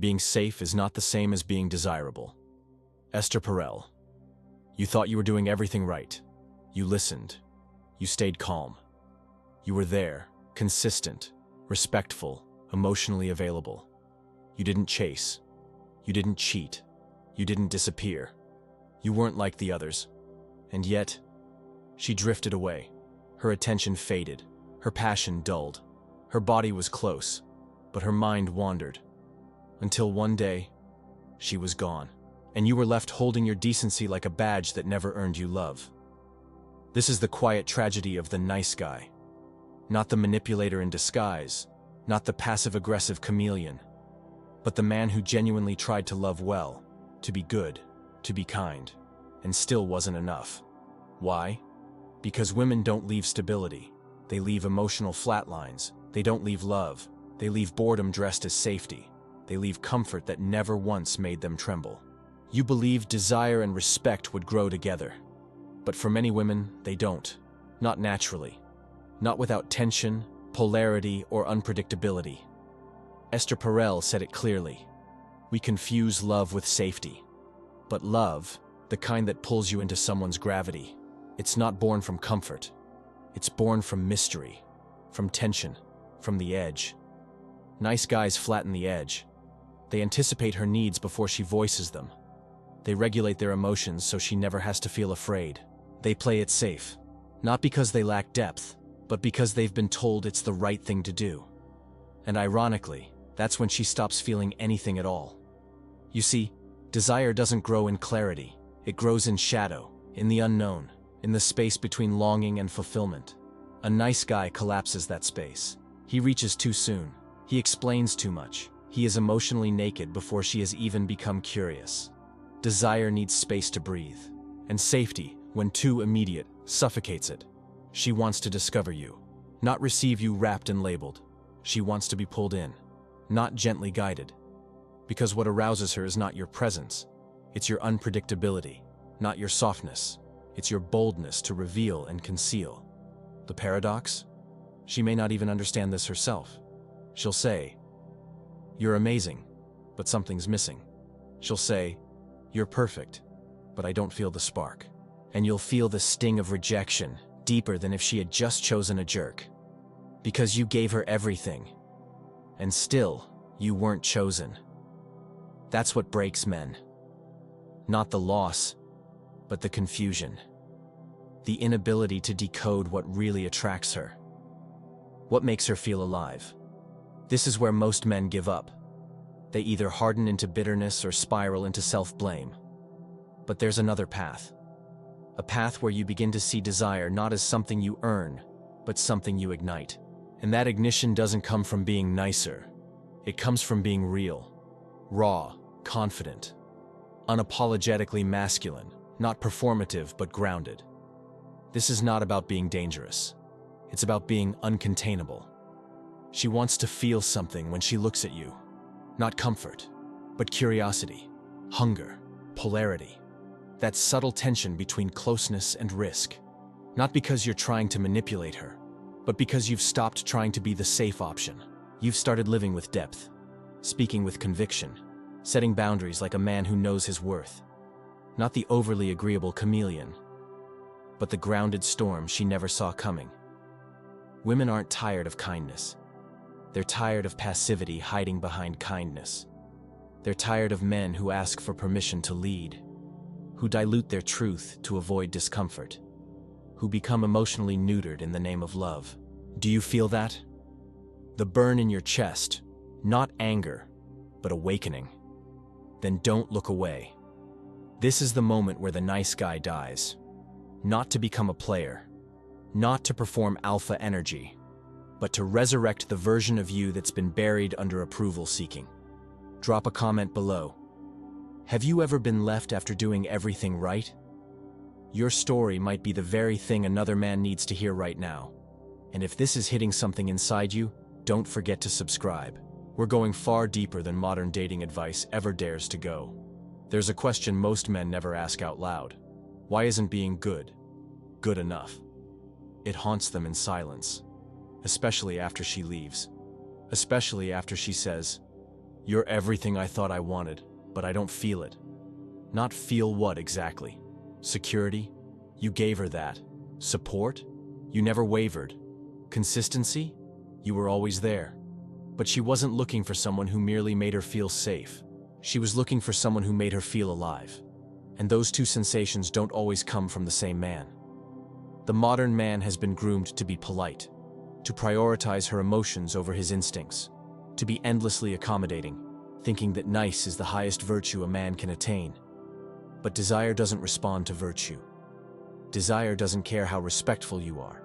Being safe is not the same as being desirable. Esther Perel. You thought you were doing everything right. You listened. You stayed calm. You were there, consistent, respectful, emotionally available. You didn't chase. You didn't cheat. You didn't disappear. You weren't like the others. And yet, she drifted away. Her attention faded. Her passion dulled. Her body was close, but her mind wandered. Until one day, she was gone, and you were left holding your decency like a badge that never earned you love. This is the quiet tragedy of the nice guy. Not the manipulator in disguise, not the passive-aggressive chameleon, but the man who genuinely tried to love well, to be good, to be kind, and still wasn't enough. Why? Because women don't leave stability. They leave emotional flatlines. They don't leave love. They leave boredom dressed as safety. They leave comfort that never once made them tremble. You believed desire and respect would grow together. But for many women, they don't. Not naturally. Not without tension, polarity, or unpredictability. Esther Perel said it clearly. We confuse love with safety. But love, the kind that pulls you into someone's gravity, it's not born from comfort. It's born from mystery, from tension, from the edge. Nice guys flatten the edge. They anticipate her needs before she voices them. They regulate their emotions so she never has to feel afraid. They play it safe, not because they lack depth, but because they've been told it's the right thing to do. And ironically, that's when she stops feeling anything at all. You see, desire doesn't grow in clarity. It grows in shadow, in the unknown, in the space between longing and fulfillment. A nice guy collapses that space. He reaches too soon. He explains too much. He is emotionally naked before she has even become curious. Desire needs space to breathe. And safety, when too immediate, suffocates it. She wants to discover you, not receive you wrapped and labeled. She wants to be pulled in, not gently guided. Because what arouses her is not your presence. It's your unpredictability, not your softness. It's your boldness to reveal and conceal. The paradox? She may not even understand this herself. She'll say, "You're amazing, but something's missing." She'll say, "You're perfect, but I don't feel the spark." And you'll feel the sting of rejection, deeper than if she had just chosen a jerk. Because you gave her everything, and still, you weren't chosen. That's what breaks men. Not the loss, but the confusion. The inability to decode what really attracts her. What makes her feel alive? This is where most men give up. They either harden into bitterness or spiral into self-blame. But there's another path. A path where you begin to see desire not as something you earn, but something you ignite. And that ignition doesn't come from being nicer. It comes from being real, raw, confident, unapologetically masculine, not performative but grounded. This is not about being dangerous. It's about being uncontainable. She wants to feel something when she looks at you. Not comfort, but curiosity, hunger, polarity. That subtle tension between closeness and risk. Not because you're trying to manipulate her, but because you've stopped trying to be the safe option. You've started living with depth, speaking with conviction, setting boundaries like a man who knows his worth. Not the overly agreeable chameleon, but the grounded storm she never saw coming. Women aren't tired of kindness. They're tired of passivity hiding behind kindness. They're tired of men who ask for permission to lead, who dilute their truth to avoid discomfort, who become emotionally neutered in the name of love. Do you feel that? The burn in your chest, not anger, but awakening. Then don't look away. This is the moment where the nice guy dies. Not to become a player, not to perform alpha energy, but to resurrect the version of you that's been buried under approval seeking. Drop a comment below. Have you ever been left after doing everything right? Your story might be the very thing another man needs to hear right now. And if this is hitting something inside you, don't forget to subscribe. We're going far deeper than modern dating advice ever dares to go. There's a question most men never ask out loud. Why isn't being good enough? It haunts them in silence, especially after she leaves. Especially after she says, You're everything I thought I wanted, but I don't feel it. Not feel what exactly? Security? You gave her that. Support? You never wavered. Consistency? You were always there. But she wasn't looking for someone who merely made her feel safe. She was looking for someone who made her feel alive. And those two sensations don't always come from the same man. The modern man has been groomed to be polite, to prioritize her emotions over his instincts, to be endlessly accommodating, thinking that nice is the highest virtue a man can attain. But desire doesn't respond to virtue. Desire doesn't care how respectful you are,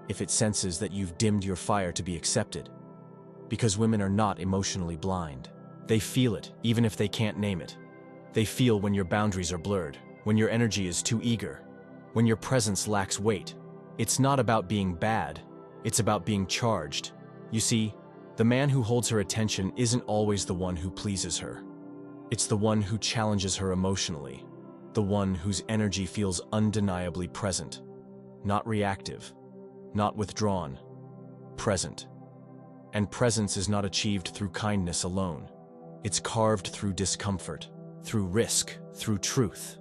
if it senses that you've dimmed your fire to be accepted. Because women are not emotionally blind. They feel it, even if they can't name it. They feel when your boundaries are blurred, when your energy is too eager, when your presence lacks weight. It's not about being bad, it's about being charged. You see, the man who holds her attention isn't always the one who pleases her. It's the one who challenges her emotionally, the one whose energy feels undeniably present, not reactive, not withdrawn, present. And presence is not achieved through kindness alone. It's carved through discomfort, through risk, through truth.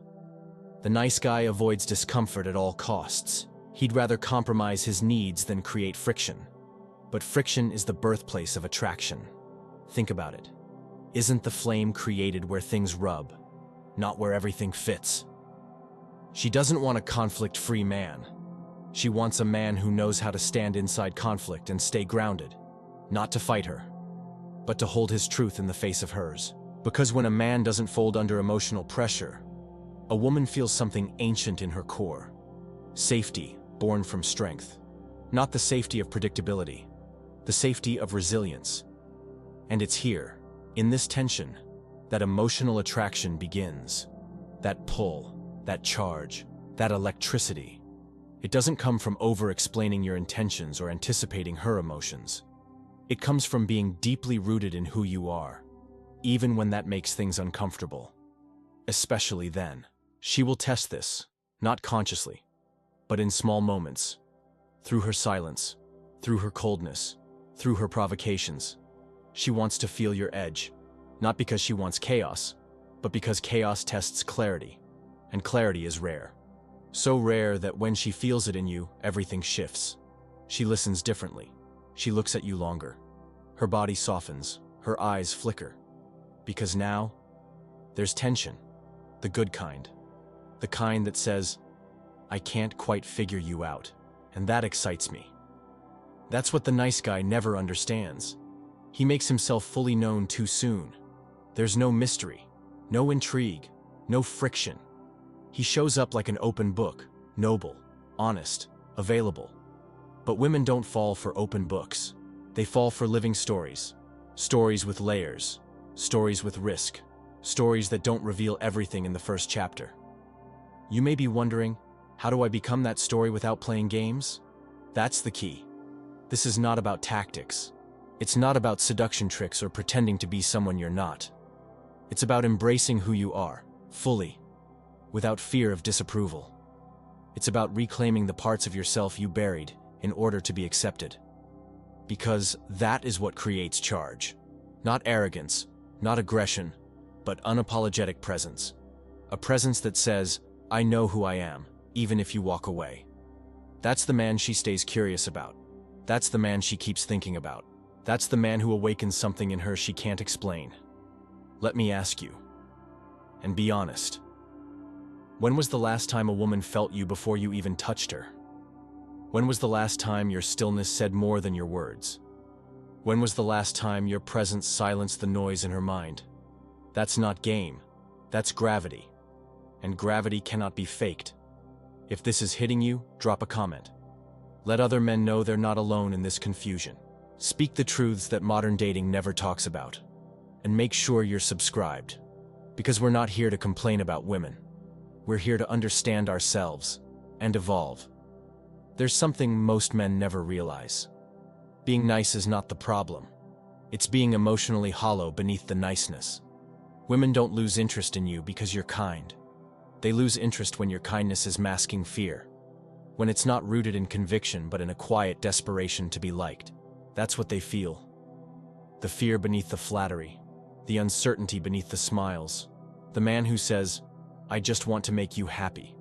The nice guy avoids discomfort at all costs. He'd rather compromise his needs than create friction. But friction is the birthplace of attraction. Think about it. Isn't the flame created where things rub, not where everything fits? She doesn't want a conflict-free man. She wants a man who knows how to stand inside conflict and stay grounded, not to fight her, but to hold his truth in the face of hers. Because when a man doesn't fold under emotional pressure, a woman feels something ancient in her core. Safety, born from strength. Not the safety of predictability, the safety of resilience. And it's here, in this tension, that emotional attraction begins. That pull, that charge, that electricity. It doesn't come from over-explaining your intentions or anticipating her emotions. It comes from being deeply rooted in who you are, even when that makes things uncomfortable. Especially then. She will test this, not consciously, but in small moments, through her silence, through her coldness, through her provocations. She wants to feel your edge, not because she wants chaos, but because chaos tests clarity, and clarity is rare. So rare that when she feels it in you, everything shifts. She listens differently. She looks at you longer. Her body softens, her eyes flicker. Because now, there's tension, the good kind. The kind that says, I can't quite figure you out, and that excites me. That's what the nice guy never understands. He makes himself fully known too soon. There's no mystery, no intrigue, no friction. He shows up like an open book, noble, honest, available. But women don't fall for open books. They fall for living stories. Stories with layers, stories with risk, stories that don't reveal everything in the first chapter. You may be wondering, how do I become that story without playing games? That's the key. This is not about tactics. It's not about seduction tricks or pretending to be someone you're not. It's about embracing who you are, fully, without fear of disapproval. It's about reclaiming the parts of yourself you buried in order to be accepted. Because that is what creates charge. Not arrogance, not aggression, but unapologetic presence. A presence that says, I know who I am, even if you walk away. That's the man she stays curious about. That's the man she keeps thinking about. That's the man who awakens something in her she can't explain. Let me ask you, and be honest. When was the last time a woman felt you before you even touched her? When was the last time your stillness said more than your words? When was the last time your presence silenced the noise in her mind? That's not game. That's gravity. And gravity cannot be faked. If this is hitting you, drop a comment. Let other men know they're not alone in this confusion. Speak the truths that modern dating never talks about. And make sure you're subscribed. Because we're not here to complain about women. We're here to understand ourselves and evolve. There's something most men never realize. Being nice is not the problem. It's being emotionally hollow beneath the niceness. Women don't lose interest in you because you're kind. They lose interest when your kindness is masking fear. When it's not rooted in conviction but in a quiet desperation to be liked. That's what they feel. The fear beneath the flattery. the uncertainty beneath the smiles. The man who says, "I just want to make you happy,"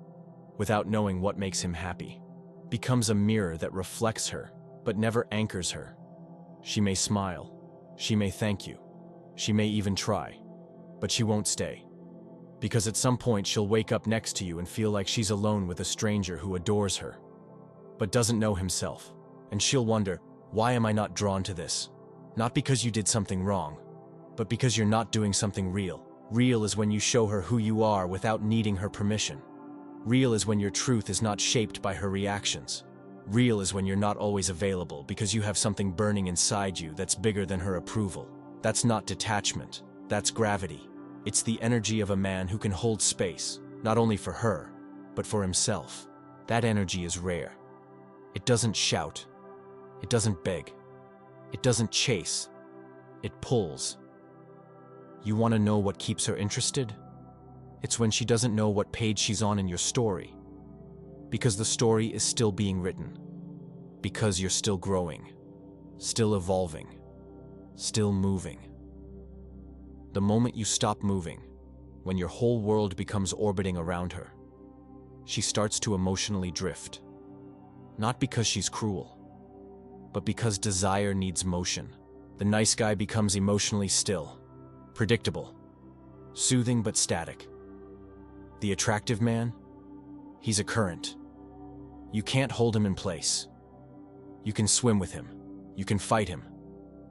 without knowing what makes him happy, becomes a mirror that reflects her, but never anchors her. She may smile, she may thank you, she may even try, but she won't stay. Because at some point she'll wake up next to you and feel like she's alone with a stranger who adores her, but doesn't know himself. And she'll wonder, why am I not drawn to this? Not because you did something wrong, but because you're not doing something real. Real is when you show her who you are without needing her permission. Real is when your truth is not shaped by her reactions. Real is when you're not always available because you have something burning inside you that's bigger than her approval. That's not detachment, that's gravity. It's the energy of a man who can hold space, not only for her, but for himself. That energy is rare. It doesn't shout. It doesn't beg. It doesn't chase. It pulls. You want to know what keeps her interested? It's when she doesn't know what page she's on in your story. Because the story is still being written. Because you're still growing, still evolving, still moving. The moment you stop moving, when your whole world becomes orbiting around her, she starts to emotionally drift. Not because she's cruel, but because desire needs motion. The nice guy becomes emotionally still, predictable, soothing but static. The attractive man, he's a current. You can't hold him in place. You can swim with him, you can fight him,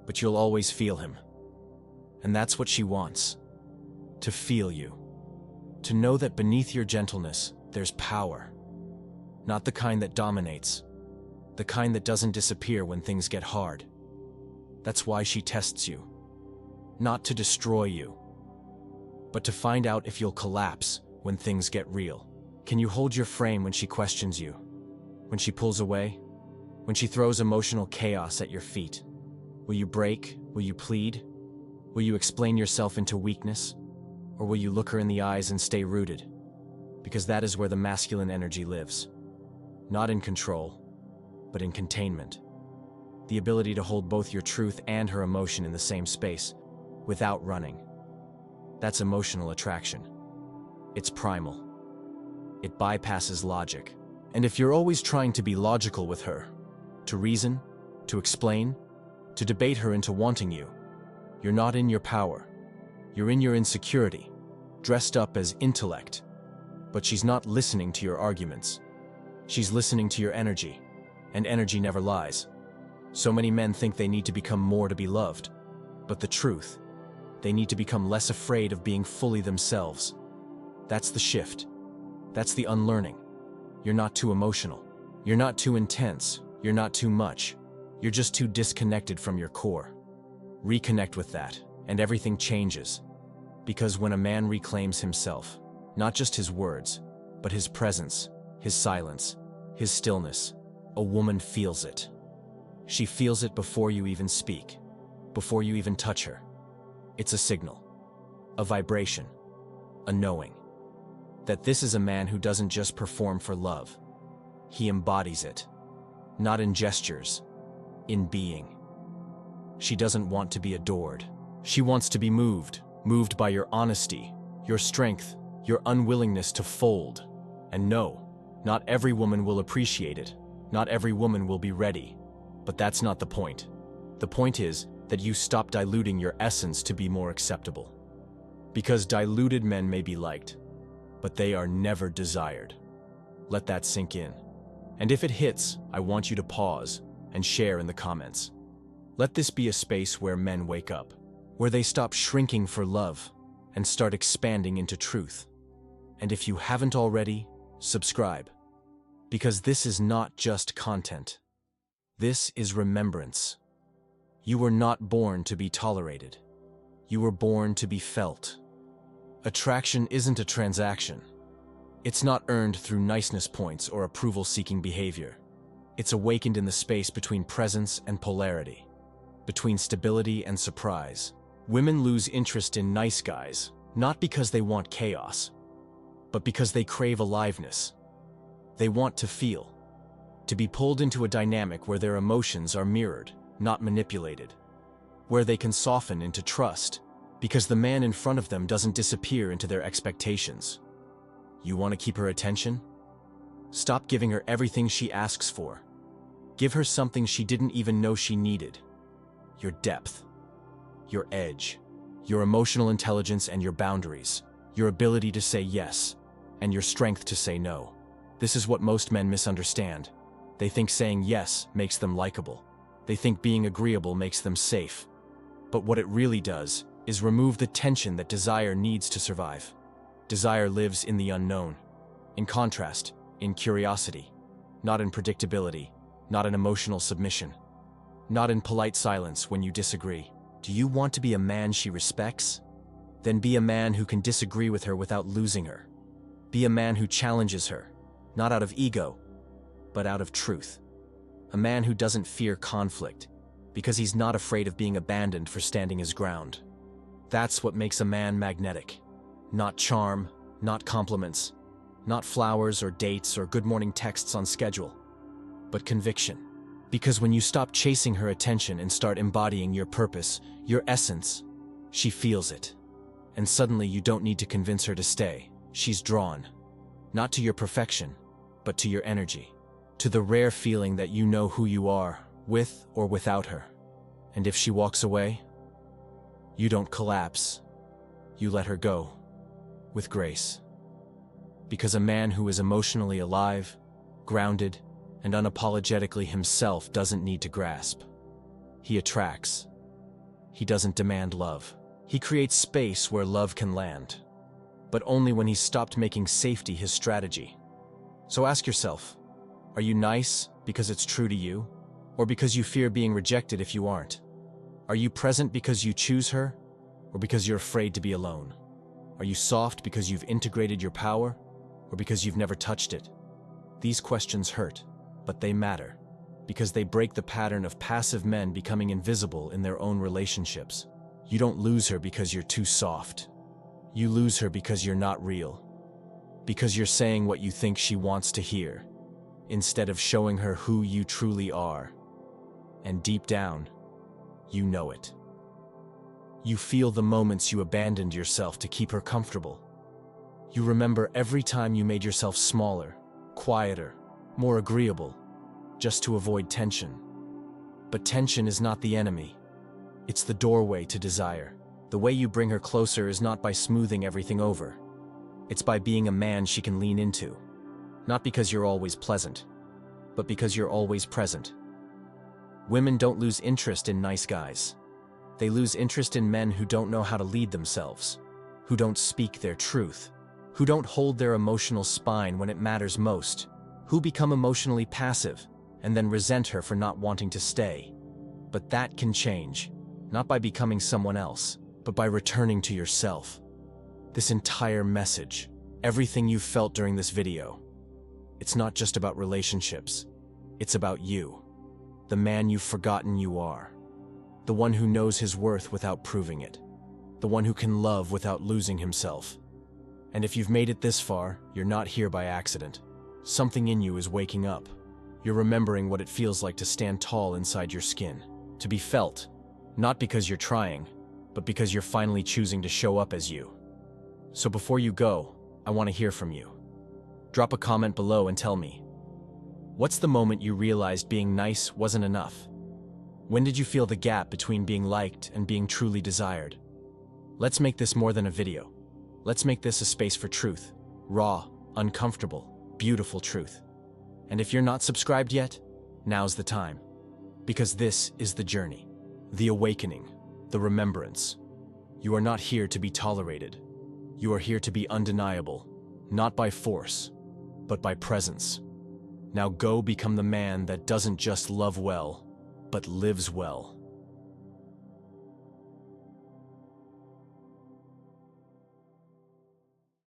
but you'll always feel him. And that's what she wants, to feel you. To know that beneath your gentleness, there's power. Not the kind that dominates, the kind that doesn't disappear when things get hard. That's why she tests you. Not to destroy you, but to find out if you'll collapse when things get real. Can you hold your frame when she questions you? When she pulls away? When she throws emotional chaos at your feet? Will you break? Will you plead? Will you explain yourself into weakness? Or will you look her in the eyes and stay rooted? Because that is where the masculine energy lives. Not in control, but in containment. The ability to hold both your truth and her emotion in the same space, without running. That's emotional attraction. It's primal. It bypasses logic. And if you're always trying to be logical with her, to reason, to explain, to debate her into wanting you, you're not in your power. You're in your insecurity, dressed up as intellect. But she's not listening to your arguments. She's listening to your energy, and energy never lies. So many men think they need to become more to be loved. But the truth, they need to become less afraid of being fully themselves. That's the shift. That's the unlearning. You're not too emotional. You're not too intense. You're not too much. You're just too disconnected from your core. Reconnect with that, and everything changes. Because when a man reclaims himself, not just his words, but his presence, his silence, his stillness, a woman feels it. She feels it before you even speak, before you even touch her. It's a signal, a vibration, a knowing. That this is a man who doesn't just perform for love. He embodies it. Not in gestures, in being. She doesn't want to be adored. She wants to be moved by your honesty, your strength, your unwillingness to fold. And no, not every woman will appreciate it. Not every woman will be ready. But that's not the point. The point is that you stop diluting your essence to be more acceptable. Because diluted men may be liked, but they are never desired. Let that sink in. And if it hits, I want you to pause and share in the comments. Let this be a space where men wake up, where they stop shrinking for love and start expanding into truth. And if you haven't already, subscribe. Because this is not just content. This is remembrance. You were not born to be tolerated. You were born to be felt. Attraction isn't a transaction. It's not earned through niceness points or approval-seeking behavior. It's awakened in the space between presence and polarity, between stability and surprise. Women lose interest in nice guys, not because they want chaos, but because they crave aliveness. They want to feel, to be pulled into a dynamic where their emotions are mirrored, not manipulated, where they can soften into trust, Because the man in front of them doesn't disappear into their expectations. You want to keep her attention? Stop giving her everything she asks for. Give her something she didn't even know she needed. Your depth, your edge, your emotional intelligence and your boundaries, your ability to say yes, and your strength to say no. This is what most men misunderstand. They think saying yes makes them likable. They think being agreeable makes them safe. But what it really does is remove the tension that desire needs to survive. Desire lives in the unknown. In contrast, in curiosity, not in predictability, not in emotional submission, not in polite silence when you disagree. Do you want to be a man she respects? Then be a man who can disagree with her without losing her. Be a man who challenges her, not out of ego, but out of truth. A man who doesn't fear conflict, because he's not afraid of being abandoned for standing his ground. That's what makes a man magnetic. Not charm, not compliments, not flowers or dates or good morning texts on schedule, but conviction. Because when you stop chasing her attention and start embodying your purpose, your essence, she feels it. And suddenly you don't need to convince her to stay. She's drawn, not to your perfection, but to your energy, to the rare feeling that you know who you are, with or without her. And if she walks away, you don't collapse. You let her go, with grace. Because a man who is emotionally alive, grounded, and unapologetically himself doesn't need to grasp. He attracts. He doesn't demand love. He creates space where love can land, but only when he's stopped making safety his strategy. So ask yourself, are you nice because it's true to you, or because you fear being rejected if you aren't? Are you present because you choose her, or because you're afraid to be alone? Are you soft because you've integrated your power, or because you've never touched it? These questions hurt, but they matter, because they break the pattern of passive men becoming invisible in their own relationships. You don't lose her because you're too soft. You lose her because you're not real. Because you're saying what you think she wants to hear, instead of showing her who you truly are. And deep down, you know it. You feel the moments you abandoned yourself to keep her comfortable. You remember every time you made yourself smaller, quieter, more agreeable, just to avoid tension. But tension is not the enemy. It's the doorway to desire. The way you bring her closer is not by smoothing everything over. It's by being a man she can lean into. Not because you're always pleasant, but because you're always present. Women don't lose interest in nice guys. They lose interest in men who don't know how to lead themselves, who don't speak their truth, who don't hold their emotional spine when it matters most, who become emotionally passive and then resent her for not wanting to stay. But that can change, not by becoming someone else, but by returning to yourself. This entire message, everything you've felt during this video, it's not just about relationships. It's about you, the man you've forgotten you are, the one who knows his worth without proving it, the one who can love without losing himself. And if you've made it this far, you're not here by accident. Something in you is waking up. You're remembering what it feels like to stand tall inside your skin, to be felt, not because you're trying, but because you're finally choosing to show up as you. So before you go, I want to hear from you. Drop a comment below and tell me, what's the moment you realized being nice wasn't enough? When did you feel the gap between being liked and being truly desired? Let's make this more than a video. Let's make this a space for truth, raw, uncomfortable, beautiful truth. And if you're not subscribed yet, now's the time. Because this is the journey, the awakening, the remembrance. You are not here to be tolerated. You are here to be undeniable, not by force, but by presence. Now go become the man that doesn't just love well, but lives well.